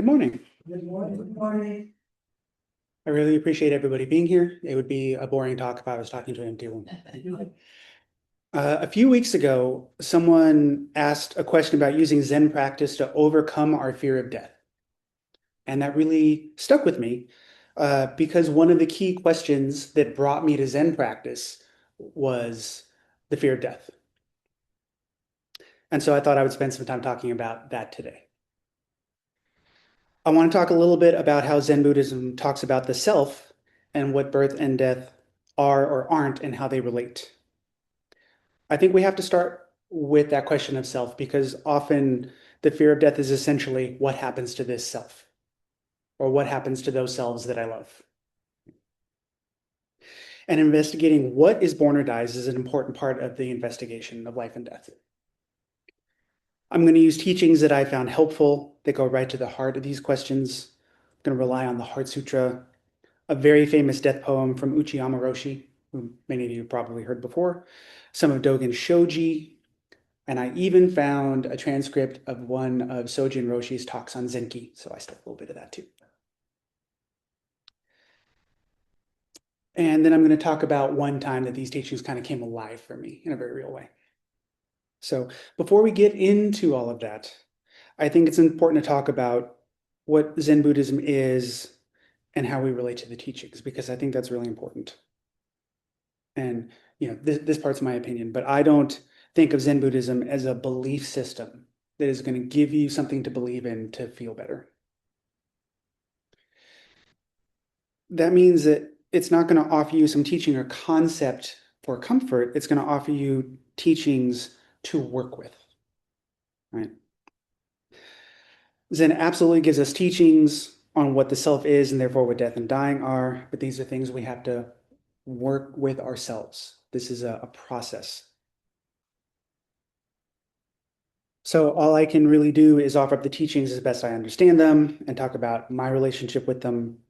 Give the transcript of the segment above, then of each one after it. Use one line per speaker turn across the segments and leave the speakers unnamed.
Good morning.
Good morning. Good morning.
I really appreciate everybody being here. It would be a boring talk if I was talking to an empty room. A few weeks ago, someone asked a question about using Zen practice to overcome our fear of death. And that really stuck with me because one of the key questions that brought me to Zen practice was the fear of death. And so I thought I would spend some time talking about that today. I want to talk a little bit about how Zen Buddhism talks about the self and what birth and death are or aren't and how they relate. I think we have to start with that question of self because often the fear of death is essentially what happens to this self or what happens to those selves that I love. And investigating what is born or dies is an important part of the investigation of life and death. I'm going to use teachings that I found helpful that go right to the heart of these questions. I'm going to rely on the Heart Sutra, a very famous death poem from Uchiyama Roshi, who many of you probably heard before, some of Dogen Shoji, and I even found a transcript of one of Sojin Roshi's talks on Zenki, so I stuck a little bit of that too. And then I'm going to talk about one time that these teachings kind of came alive for me in a very real way. So before we get into all of that, I think it's important to talk about what Zen Buddhism is and how we relate to the teachings, because I think that's really important. And this part's my opinion, but I don't think of Zen Buddhism as a belief system that is going to give you something to believe in to feel better. That means that it's not going to offer you some teaching or concept for comfort. It's going to offer you teachings to work with, right? Zen absolutely gives us teachings on what the self is and therefore what death and dying are, but these are things we have to work with ourselves. This is a process. So all I can really do is offer up the teachings as best I understand them and talk about my relationship with them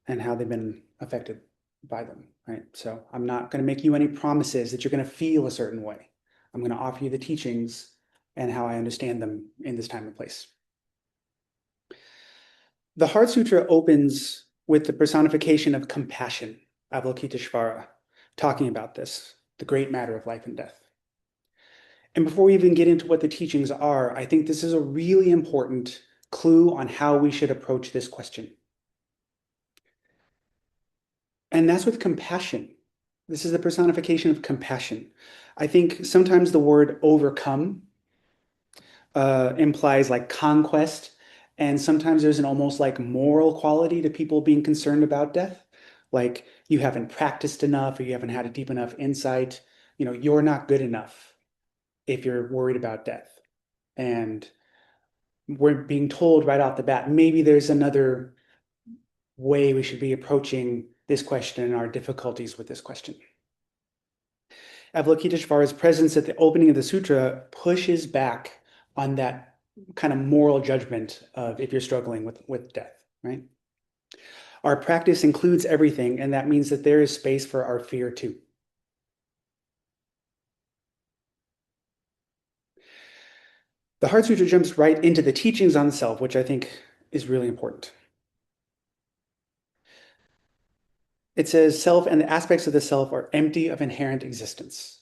and how they've been affected by them, right? So I'm not going to make you any promises that you're going to feel a certain way. I'm going to offer you the teachings and how I understand them in this time and place. The Heart Sutra opens with the personification of compassion, Avalokiteshvara, talking about this, the great matter of life and death. And before we even get into what the teachings are, I think this is a really important clue on how we should approach this question. And that's with compassion. This is the personification of compassion. I think sometimes the word overcome implies like conquest, and sometimes there's an almost like moral quality to people being concerned about death. Like you haven't practiced enough or you haven't had a deep enough insight. You're not good enough if you're worried about death. And we're being told right off the bat, maybe there's another way we should be approaching this question and our difficulties with this question. Avalokiteshvara's presence at the opening of the sutra pushes back on that kind of moral judgment of if you're struggling with death, right? Our practice includes everything, and that means that there is space for our fear too. The Heart Sutra jumps right into the teachings on the self, which I think is really important. It says self and the aspects of the self are empty of inherent existence.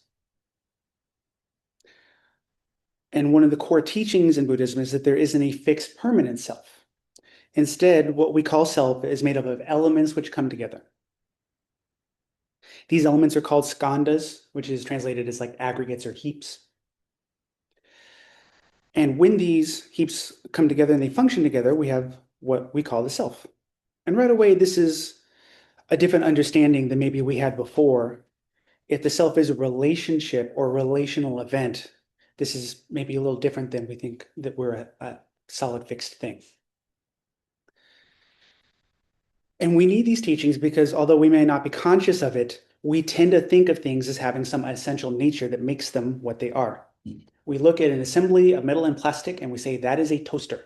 And one of the core teachings in Buddhism is that there isn't a fixed permanent self. Instead, what we call self is made up of elements which come together. These elements are called skandhas, which is translated as like aggregates or heaps. And when these heaps come together and they function together, we have what we call the self. And right away, this is a different understanding than maybe we had before. If the self is a relationship or a relational event, this is maybe a little different than we think that we're a solid fixed thing. And we need these teachings because although we may not be conscious of it, we tend to think of things as having some essential nature that makes them what they are. We look at an assembly of metal and plastic and we say that is a toaster.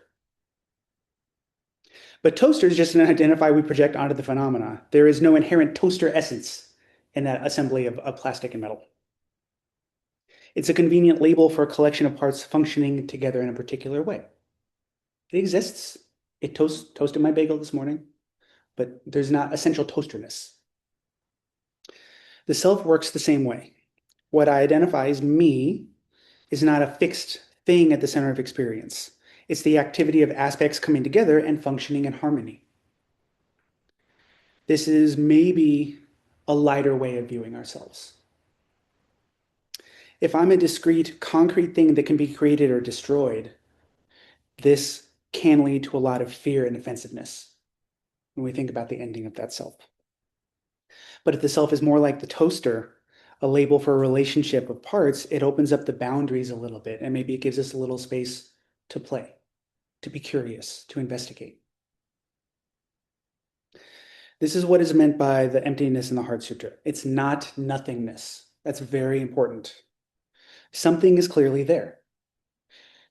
But toaster is just an identifier we project onto the phenomena. There is no inherent toaster essence in that assembly of plastic and metal. It's a convenient label for a collection of parts functioning together in a particular way. It exists. It toasted my bagel this morning, but there's not essential toasterness. The self works the same way. What I identify as me is not a fixed thing at the center of experience. It's the activity of aspects coming together and functioning in harmony. This is maybe a lighter way of viewing ourselves. If I'm a discrete, concrete thing that can be created or destroyed, this can lead to a lot of fear and defensiveness when we think about the ending of that self. But if the self is more like the toaster, a label for a relationship of parts, it opens up the boundaries a little bit, and maybe it gives us a little space to play, to be curious, to investigate. This is what is meant by the emptiness in the Heart Sutra. It's not nothingness. That's very important. Something is clearly there,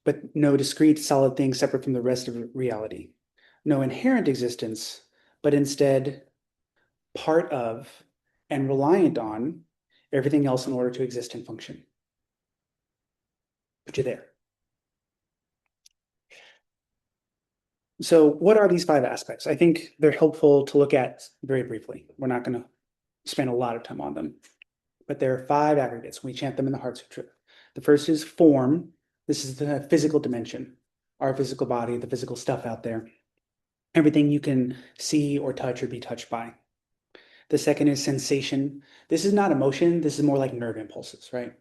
but no discrete, solid thing separate from the rest of reality. No inherent existence, but instead part of and reliant on everything else in order to exist and function. But you're there. So what are these 5 aspects? I think they're helpful to look at very briefly. We're not going to spend a lot of time on them, but there are 5 aggregates. We chant them in the Heart Sutra. The first is form. This is the physical dimension, our physical body, the physical stuff out there, everything you can see or touch or be touched by. The second is sensation. This is not emotion. This is more like nerve impulses, right?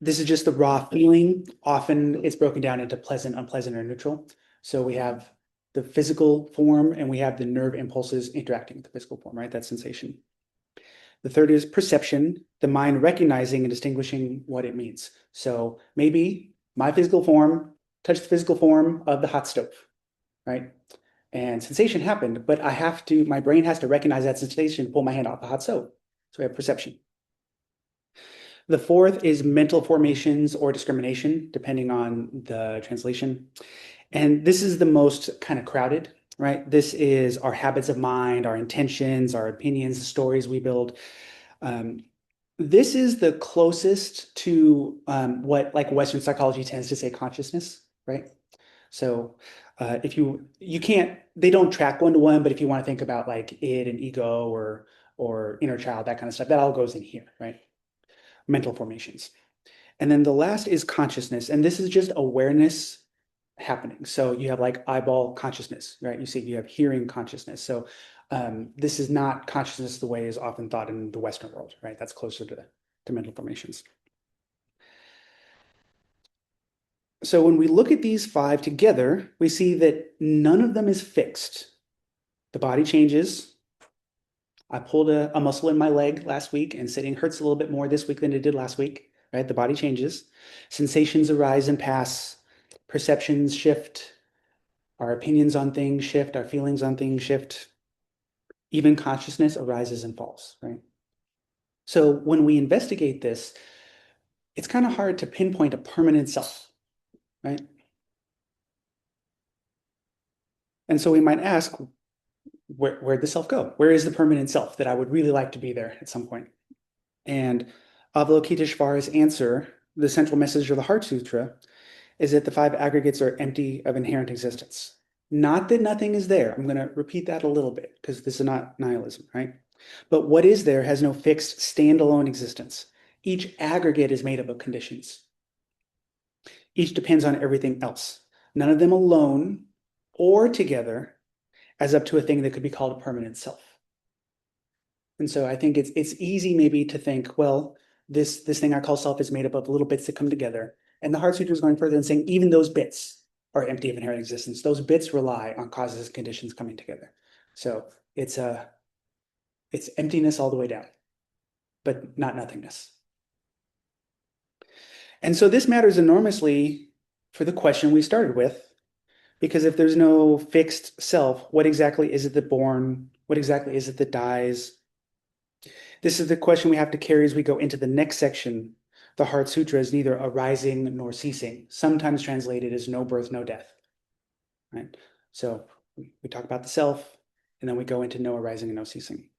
This is just the raw feeling. Often it's broken down into pleasant, unpleasant, or neutral. So we have the physical form and we have the nerve impulses interacting with the physical form, right? That sensation. The third is perception, the mind recognizing and distinguishing what it means. So maybe my physical form touched the physical form of the hot stove, right? And sensation happened, but my brain has to recognize that sensation, pull my hand off the hot stove. So we have perception. The fourth is mental formations or discrimination, depending on the translation. And this is the most kind of crowded, right? This is our habits of mind, our intentions, our opinions, the stories we build. This is the closest to what like Western psychology tends to say consciousness, right? So if you can't, they don't track one-to-one, but if you want to think about like id and ego or inner child, that kind of stuff, that all goes in here, right? Mental formations. And then the last is consciousness. And this is just awareness happening. So you have like eyeball consciousness, right? You have hearing consciousness. So this is not consciousness the way is often thought in the Western world, right? That's closer to mental formations. So when we look at these 5 together, we see that none of them is fixed. The body changes. I pulled a muscle in my leg last week and sitting hurts a little bit more this week than it did last week, right? The body changes. Sensations arise and pass. Perceptions shift. Our opinions on things shift. Our feelings on things shift. Even consciousness arises and falls, right? So when we investigate this, it's kind of hard to pinpoint a permanent self, right? And so we might ask, where'd the self go? Where is the permanent self that I would really like to be there at some point? And Avalokiteshvara's answer, the central message of the Heart Sutra, is that the 5 aggregates are empty of inherent existence. Not that nothing is there. I'm going to repeat that a little bit because this is not nihilism, right? But what is there has no fixed standalone existence. Each aggregate is made up of conditions. Each depends on everything else. None of them alone or together as up to a thing that could be called a permanent self. And so I think it's easy maybe to think, well, this thing I call self is made up of little bits that come together. And the Heart Sutra is going further and saying even those bits are empty of inherent existence. Those bits rely on causes and conditions coming together. So it's emptiness all the way down, but not nothingness. And so this matters enormously for the question we started with, because if there's no fixed self, what exactly is it that born? What exactly is it that dies? This is the question we have to carry as we go into the next section. The Heart Sutra is neither arising nor ceasing, sometimes translated as no birth, no death. Right? So we talk about the self, and then we go into no arising and no ceasing.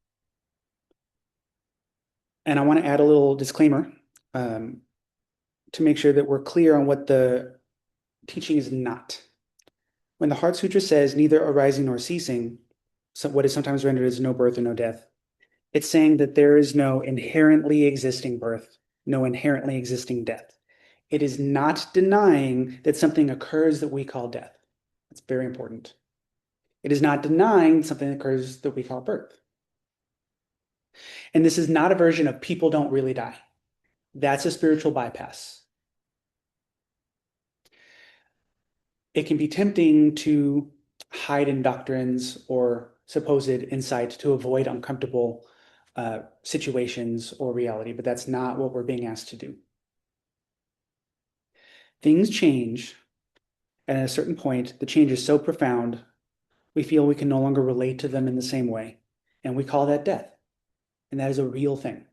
And I want to add a little disclaimer to make sure that we're clear on what the teaching is not. When the Heart Sutra says neither arising nor ceasing, so what is sometimes rendered as no birth or no death, it's saying that there is no inherently existing birth, no inherently existing death. It is not denying that something occurs that we call death. That's very important. It is not denying something occurs that we call birth. And this is not a version of people don't really die. That's a spiritual bypass. It can be tempting to hide in doctrines or supposed insight to avoid uncomfortable situations or reality, but that's not what we're being asked to do. Things change, and at a certain point, the change is so profound, we feel we can no longer relate to them in the same way, and we call that death, and that is a real thing.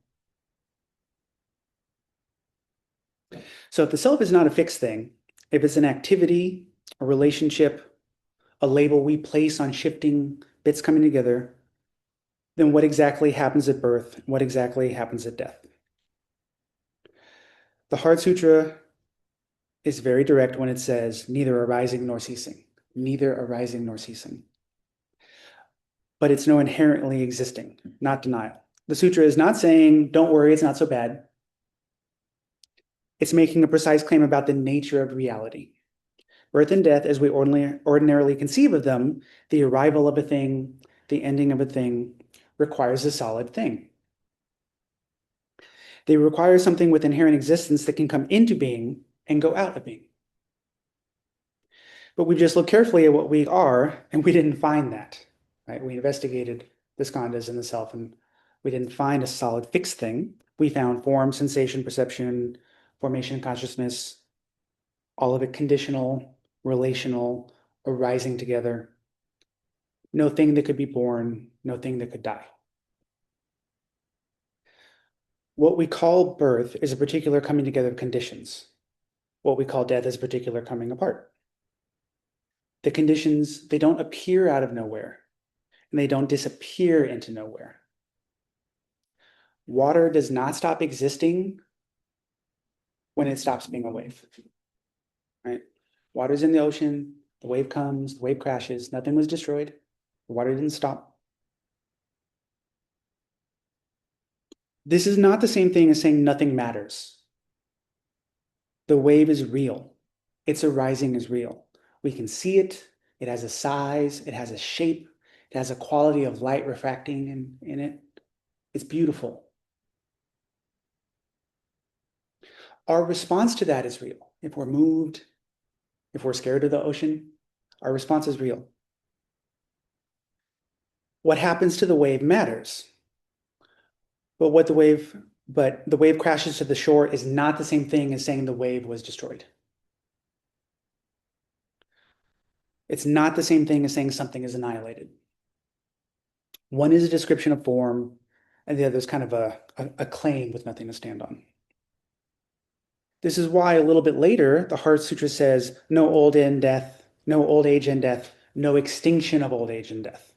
So if the self is not a fixed thing, if it's an activity, a relationship, a label we place on shifting bits coming together, then what exactly happens at birth? What exactly happens at death? The Heart Sutra is very direct when it says neither arising nor ceasing, neither arising nor ceasing. But it's no inherently existing, not denial. The sutra is not saying, don't worry, it's not so bad. It's making a precise claim about the nature of reality. Birth and death, as we ordinarily conceive of them, the arrival of a thing, the ending of a thing, requires a solid thing. They require something with inherent existence that can come into being and go out of being. But we just look carefully at what we are, and we didn't find that. Right? We investigated the skandhas and the self, and we didn't find a solid fixed thing. We found form, sensation, perception, formation, consciousness, all of it conditional, relational, arising together. No thing that could be born, no thing that could die. What we call birth is a particular coming together of conditions. What we call death is a particular coming apart. The conditions, they don't appear out of nowhere, and they don't disappear into nowhere. Water does not stop existing when it stops being a wave, right? Water's in the ocean, the wave comes, the wave crashes, nothing was destroyed, the water didn't stop. This is not the same thing as saying nothing matters. The wave is real. Its arising is real. We can see it. It has a size. It has a shape. It has a quality of light refracting in it. It's beautiful. Our response to that is real. If we're moved, if we're scared of the ocean, our response is real. What happens to the wave matters. But the wave crashes to the shore is not the same thing as saying the wave was destroyed. It's not the same thing as saying something is annihilated. One is a description of form, and the other is kind of a claim with nothing to stand on. This is why a little bit later, the Heart Sutra says, no old age and death, no extinction of old age and death.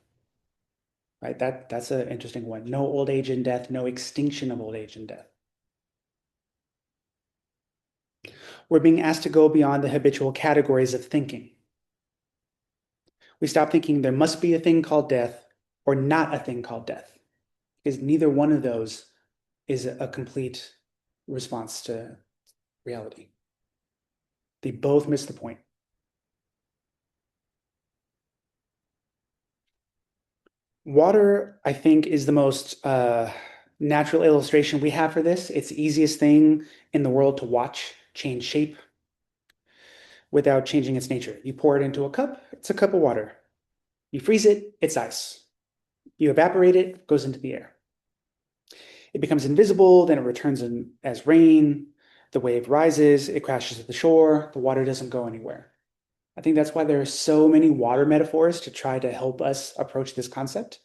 Right? That's an interesting one. No old age and death, no extinction of old age and death. We're being asked to go beyond the habitual categories of thinking. We stop thinking there must be a thing called death or not a thing called death, because neither one of those is a complete response to reality. They both miss the point. Water, I think, is the most natural illustration we have for this. It's the easiest thing in the world to watch change shape without changing its nature. You pour it into a cup, it's a cup of water. You freeze it, it's ice. You evaporate it, it goes into the air. It becomes invisible, then it returns as rain. The wave rises, it crashes at the shore, the water doesn't go anywhere. I think that's why there are so many water metaphors to try to help us approach this concept.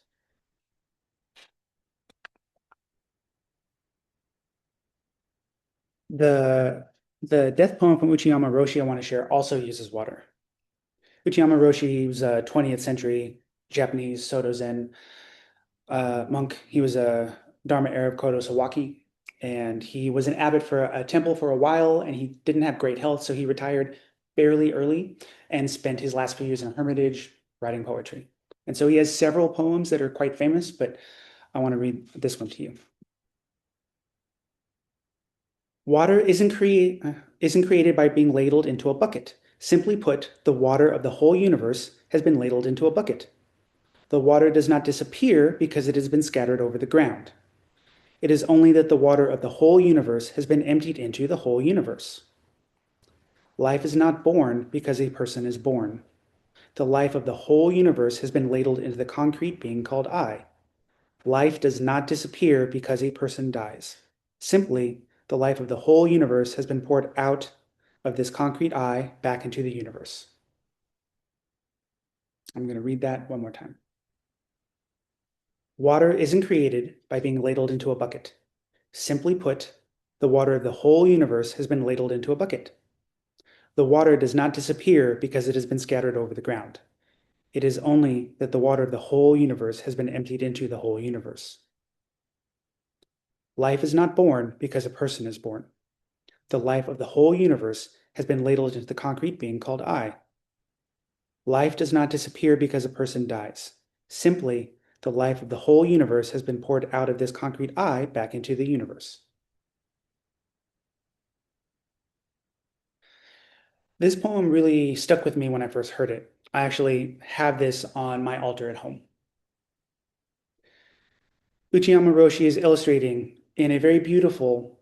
The death poem from Uchiyama Roshi I want to share also uses water. Uchiyama Roshi was a 20th century Japanese Soto Zen monk. He was a Dharma heir of Kodo Sawaki, and he was an abbot for a temple for a while, and he didn't have great health, so he retired fairly early and spent his last few years in a hermitage writing poetry. And so he has several poems that are quite famous, but I want to read this one to you. Water isn't created by being ladled into a bucket. Simply put, the water of the whole universe has been ladled into a bucket. The water does not disappear because it has been scattered over the ground. It is only that the water of the whole universe has been emptied into the whole universe. Life is not born because a person is born. The life of the whole universe has been ladled into the concrete being called I. Life does not disappear because a person dies. Simply, the life of the whole universe has been poured out of this concrete I back into the universe. I'm going to read that one more time. Water isn't created by being ladled into a bucket. Simply put, the water of the whole universe has been ladled into a bucket. The water does not disappear because it has been scattered over the ground. It is only that the water of the whole universe has been emptied into the whole universe. Life is not born because a person is born. The life of the whole universe has been ladled into the concrete being called I. Life does not disappear because a person dies. Simply, the life of the whole universe has been poured out of this concrete I back into the universe. This poem really stuck with me when I first heard it. I actually have this on my altar at home. Uchiyama Roshi is illustrating in a very beautiful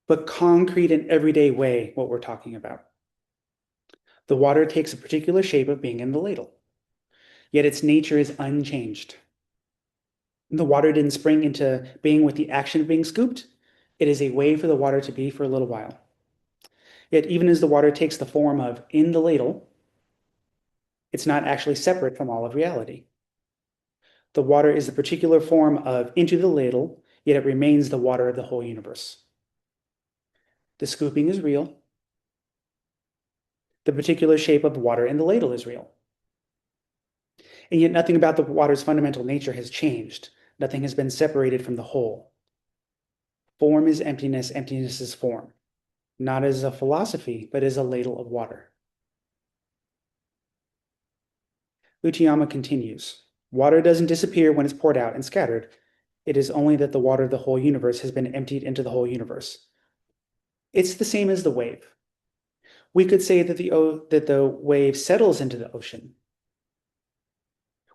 but concrete and everyday way what we're talking about. The water takes a particular shape of being in the ladle, yet its nature is unchanged. The water didn't spring into being with the action of being scooped. It is a way for the water to be for a little while. Yet even as the water takes the form of in the ladle, it's not actually separate from all of reality. The water is the particular form of into the ladle, yet it remains the water of the whole universe. The scooping is real. The particular shape of the water in the ladle is real. And yet nothing about the water's fundamental nature has changed. Nothing has been separated from the whole. Form is emptiness, emptiness is form. Not as a philosophy, but as a ladle of water. Uchiyama continues, water doesn't disappear when it's poured out and scattered. It is only that the water of the whole universe has been emptied into the whole universe. It's the same as the wave. We could say that the wave settles into the ocean.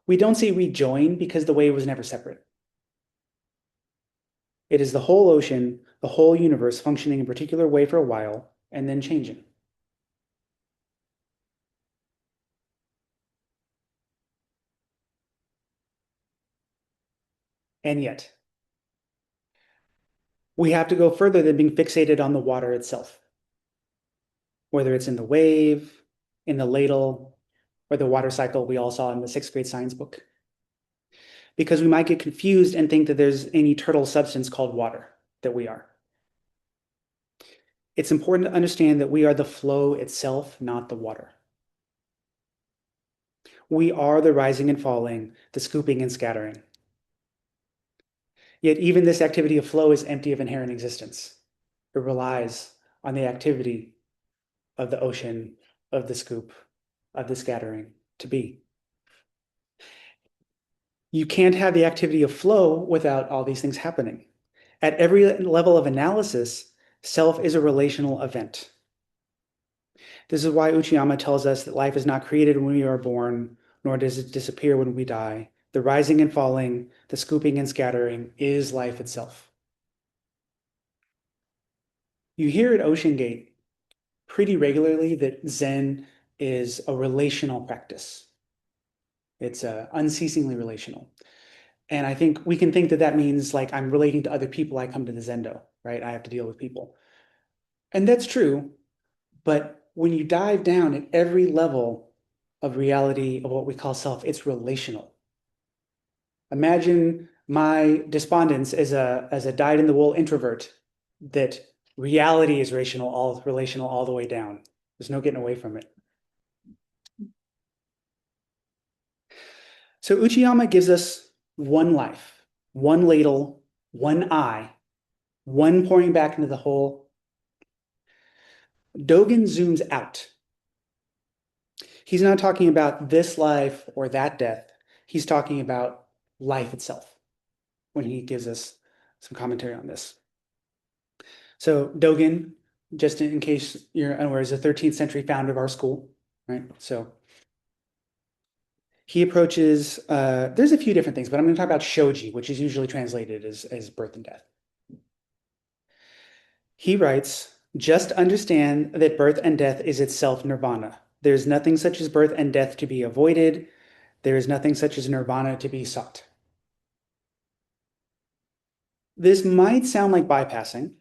We don't say rejoin because the wave was never separate. It is the whole ocean, the whole universe functioning in a particular way for a while and then changing. And yet, we have to go further than being fixated on the water itself. Whether it's in the wave, in the ladle, or the water cycle we all saw in the 6th grade science book. Because we might get confused and think that there's an eternal substance called water, that we are. It's important to understand that we are the flow itself, not the water. We are the rising and falling, the scooping and scattering. Yet even this activity of flow is empty of inherent existence. It relies on the activity of the ocean, of the scoop, of the scattering to be. You can't have the activity of flow without all these things happening. At every level of analysis, self is a relational event. This is why Uchiyama tells us that life is not created when we are born, nor does it disappear when we die. The rising and falling, the scooping and scattering is life itself. You hear at Ocean Gate pretty regularly that Zen is a relational practice. It's unceasingly relational. And I think we can think that that means like I'm relating to other people, I come to the Zendo, right? I have to deal with people. And that's true. But when you dive down at every level of reality of what we call self, it's relational. Imagine my despondence as a dyed-in-the-wool introvert, that reality is relational all the way down. There's no getting away from it. So Uchiyama gives us one life, one ladle, one I, one pouring back into the whole. Dogen zooms out He's not talking about this life or that death. He's talking about life itself when he gives us some commentary on this. So Dogen, just in case you're unaware, is a 13th century founder of our school, right? So he approaches, there's a few different things, but I'm going to talk about shoji, which is usually translated as birth and death. He writes, just understand that birth and death is itself nirvana. There's nothing such as birth and death to be avoided. There is nothing such as nirvana to be sought. This might sound like bypassing,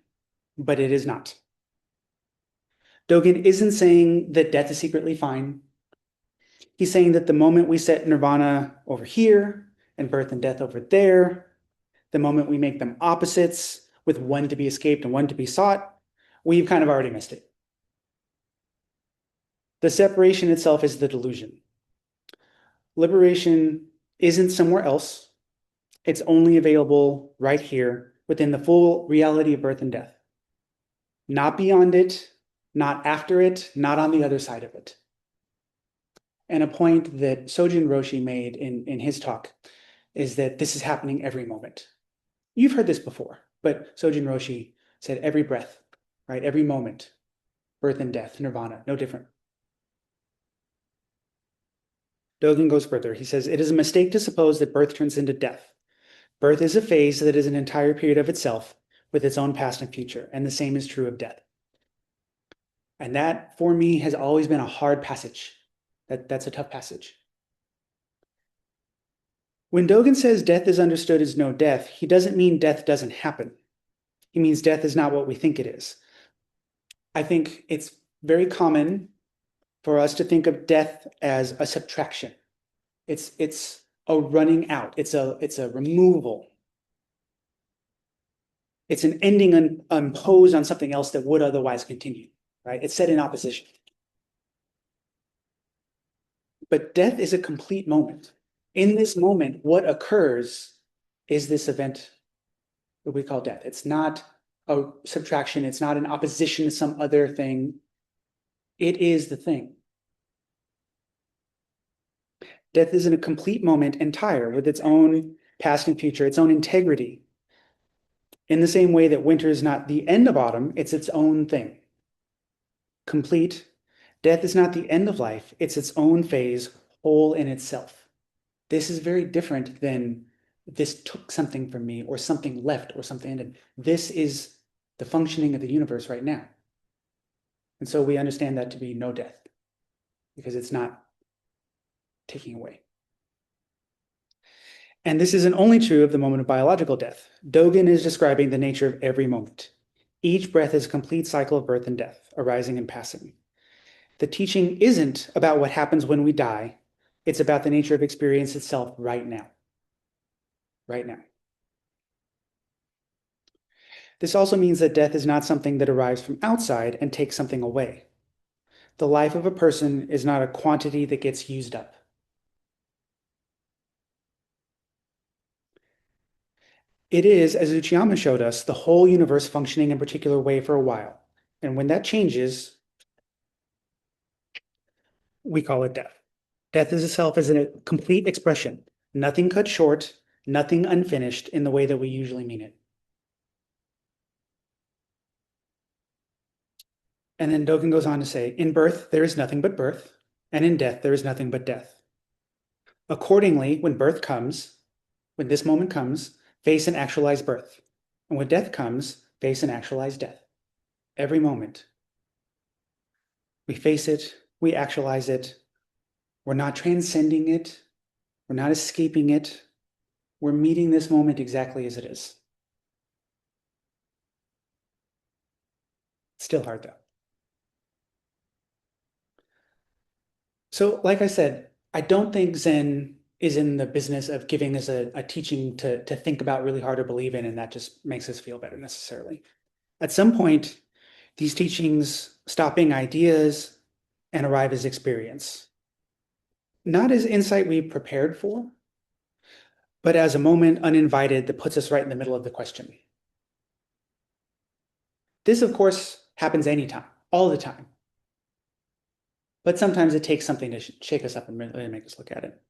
but it is not. Dogen isn't saying that death is secretly fine. He's saying that the moment we set nirvana over here and birth and death over there, the moment we make them opposites with one to be escaped and one to be sought, we've kind of already missed it. The separation itself is the delusion. Liberation isn't somewhere else. It's only available right here within the full reality of birth and death. Not beyond it, not after it, not on the other side of it. And a point that Sojin Roshi made in his talk is that this is happening every moment. You've heard this before, but Sojin Roshi said every breath, right? Every moment, birth and death, nirvana, no different. Dogen goes further. He says, it is a mistake to suppose that birth turns into death. Birth is a phase that is an entire period of itself with its own past and future, and the same is true of death. And that, for me, has always been a hard passage. That's a tough passage. When Dogen says death is understood as no death, he doesn't mean death doesn't happen. He means death is not what we think it is. I think it's very common for us to think of death as a subtraction. It's a running out. It's a removal. It's an ending imposed on something else that would otherwise continue, right? It's set in opposition. But death is a complete moment. In this moment, what occurs is this event that we call death. It's not a subtraction. It's not an opposition to some other thing. It is the thing. Death is in a complete moment entire with its own past and future, its own integrity. In the same way that winter is not the end of autumn, it's its own thing. Complete. Death is not the end of life. It's its own phase, whole in itself. This is very different than this took something from me or something left or something ended. This is the functioning of the universe right now. And so we understand that to be no death because it's not taking away. And this isn't only true of the moment of biological death. Dogen is describing the nature of every moment. Each breath is a complete cycle of birth and death, arising and passing. The teaching isn't about what happens when we die. It's about the nature of experience itself right now. Right now. This also means that death is not something that arrives from outside and takes something away. The life of a person is not a quantity that gets used up. It is, as Uchiyama showed us, the whole universe functioning in a particular way for a while. And when that changes, we call it death. Death is itself as a complete expression, nothing cut short, nothing unfinished in the way that we usually mean it. And then Dogen goes on to say, in birth, there is nothing but birth, and in death, there is nothing but death. Accordingly, when birth comes, when this moment comes, face and actualize birth. And when death comes, face and actualize death. Every moment. We face it, we actualize it. We're not transcending it. We're not escaping it. We're meeting this moment exactly as it is. Still hard though. So, like I said, I don't think Zen is in the business of giving us a teaching to think about really hard or believe in, and that just makes us feel better necessarily. At some point, these teachings stop being ideas and arrive as experience. Not as insight we prepared for, but as a moment uninvited that puts us right in the middle of the question. This, of course, happens anytime, all the time. but sometimes it takes something to shake us up and really make us look at it.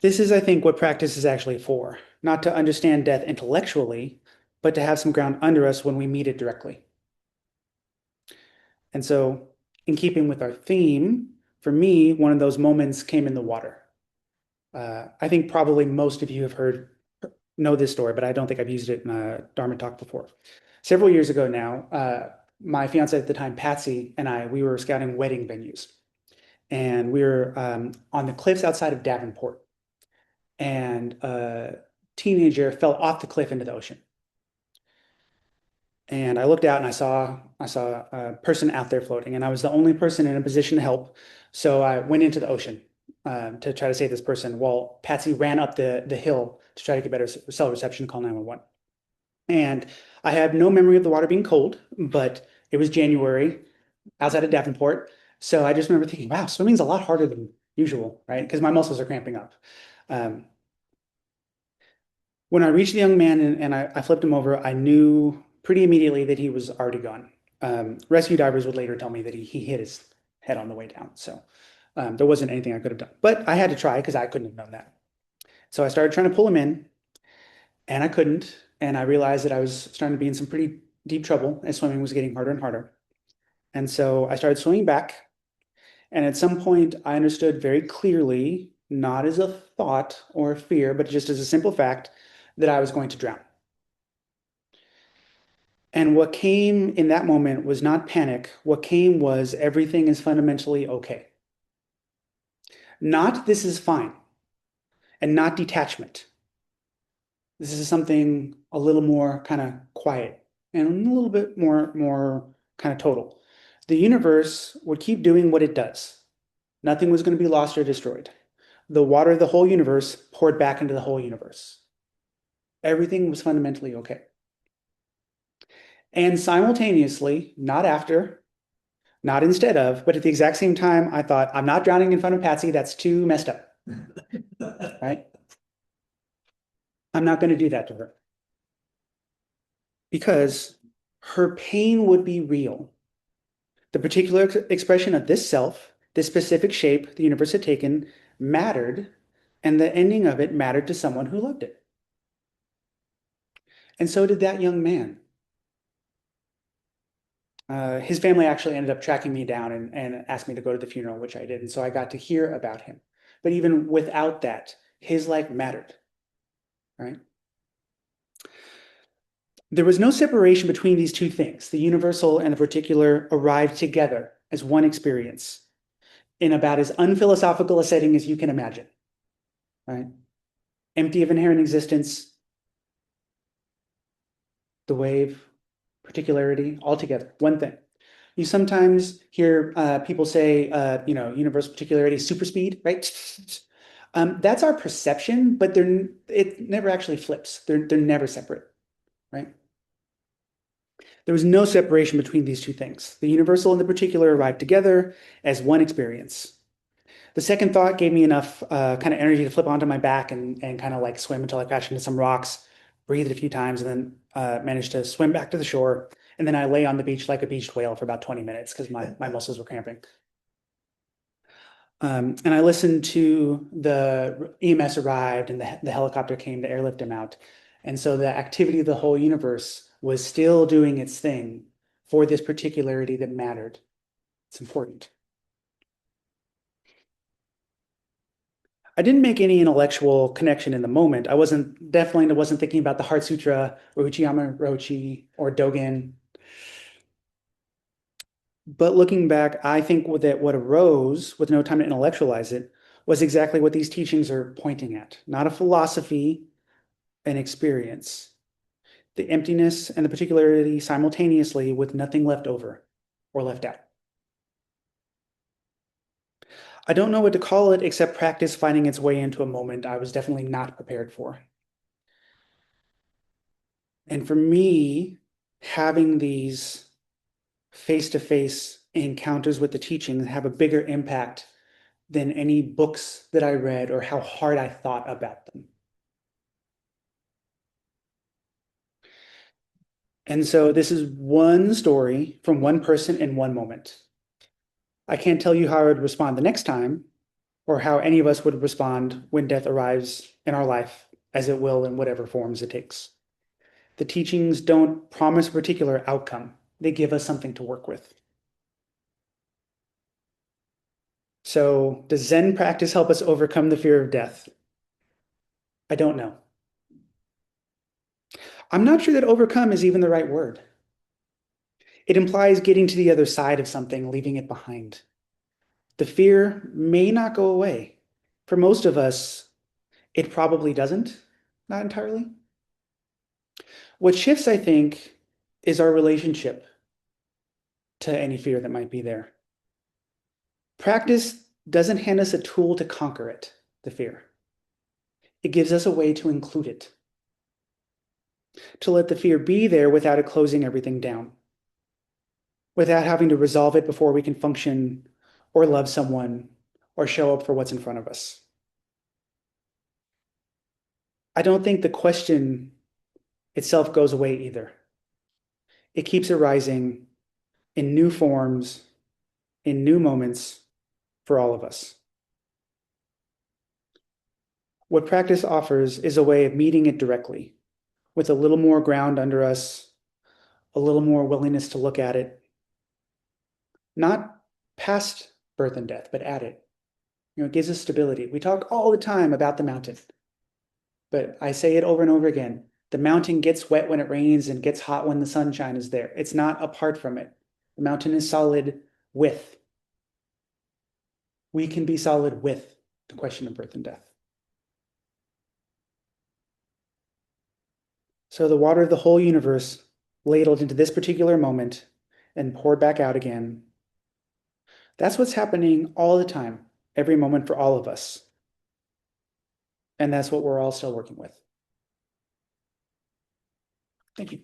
This is, I think, what practice is actually for, not to understand death intellectually, but to have some ground under us when we meet it directly. And so, in keeping with our theme, for me, one of those moments came in the water. I think probably most of you know this story, but I don't think I've used it in a Dharma talk before. Several years ago now, my fiance at the time, Patsy, and we were scouting wedding venues. And we were on the cliffs outside of Davenport. And a teenager fell off the cliff into the ocean. And I looked out and I saw a person out there floating, and I was the only person in a position to help. So I went into the ocean to try to save this person while Patsy ran up the hill to try to get better cell reception, call 911. And I have no memory of the water being cold, but it was January outside of Davenport. So I just remember thinking, wow, swimming's a lot harder than usual, right? Because my muscles are cramping up. When I reached the young man and I flipped him over, I knew pretty immediately that he was already gone. Rescue divers would later tell me that he hit his head on the way down. So there wasn't anything I could have done. But I had to try because I couldn't have known that. So I started trying to pull him in, and I couldn't. And I realized that I was starting to be in some pretty deep trouble, and swimming was getting harder and harder. And so I started swimming back. And at some point, I understood very clearly, not as a thought or a fear, but just as a simple fact, that I was going to drown. And what came in that moment was not panic. What came was everything is fundamentally okay. Not this is fine, and not detachment. This is something a little more kind of quiet and a little bit more kind of total. The universe would keep doing what it does. Nothing was going to be lost or destroyed. The water of the whole universe poured back into the whole universe. Everything was fundamentally okay. And simultaneously, not after, not instead of, but at the exact same time, I thought, I'm not drowning in front of Patsy. That's too messed up, right? I'm not going to do that to her because her pain would be real. The particular expression of this self, this specific shape the universe had taken, mattered, and the ending of it mattered to someone who loved it. And so did that young man. His family actually ended up tracking me down and asked me to go to the funeral, which I did. And so I got to hear about him. But even without that, his life mattered, right? There was no separation between these two things. The universal and the particular arrived together as one experience in about as unphilosophical a setting as you can imagine, right? Empty of inherent existence, the wave, particularity, all together, one thing. You sometimes hear people say, universal particularity, super speed, right? That's our perception, but it never actually flips. They're never separate, right? There was no separation between these two things. The universal and the particular arrived together as one experience. The second thought gave me enough kind of energy to flip onto my back and kind of like swim until I crashed into some rocks, breathed a few times, and then managed to swim back to the shore. And then I lay on the beach like a beached whale for about 20 minutes because my muscles were cramping. And I listened to the EMS arrived and the helicopter came to airlift him out. And so the activity of the whole universe was still doing its thing for this particularity that mattered. It's important. I didn't make any intellectual connection in the moment. I definitely wasn't thinking about the Heart Sutra or Uchiyama Rochi or Dogen. But looking back, I think that what arose with no time to intellectualize it was exactly what these teachings are pointing at. Not a philosophy, an experience. The emptiness and the particularity simultaneously with nothing left over or left out. I don't know what to call it except practice finding its way into a moment I was definitely not prepared for. And for me, having these face-to-face encounters with the teachings have a bigger impact than any books that I read or how hard I thought about them. And so this is one story from one person in one moment. I can't tell you how I would respond the next time, or how any of us would respond when death arrives in our life, as it will in whatever forms it takes. The teachings don't promise a particular outcome, they give us something to work with. So, does Zen practice help us overcome the fear of death? I don't know. I'm not sure that overcome is even the right word. It implies getting to the other side of something, leaving it behind. The fear may not go away. For most of us, it probably doesn't, not entirely. What shifts, I think, is our relationship to any fear that might be there. Practice doesn't hand us a tool to conquer it, the fear. It gives us a way to include it, to let the fear be there without it closing everything down, without having to resolve it before we can function or love someone or show up for what's in front of us. I don't think the question itself goes away either. It keeps arising in new forms, in new moments for all of us. What practice offers is a way of meeting it directly, with a little more ground under us, a little more willingness to look at it, not past birth and death, but at it. It gives us stability. We talk all the time about the mountain, but I say it over and over again. The mountain gets wet when it rains and gets hot when the sunshine is there. It's not apart from it. The mountain is solid with. We can be solid with the question of birth and death. So the water of the whole universe ladled into this particular moment and poured back out again. That's what's happening all the time, every moment for all of us. And that's what we're all still working with. Thank you.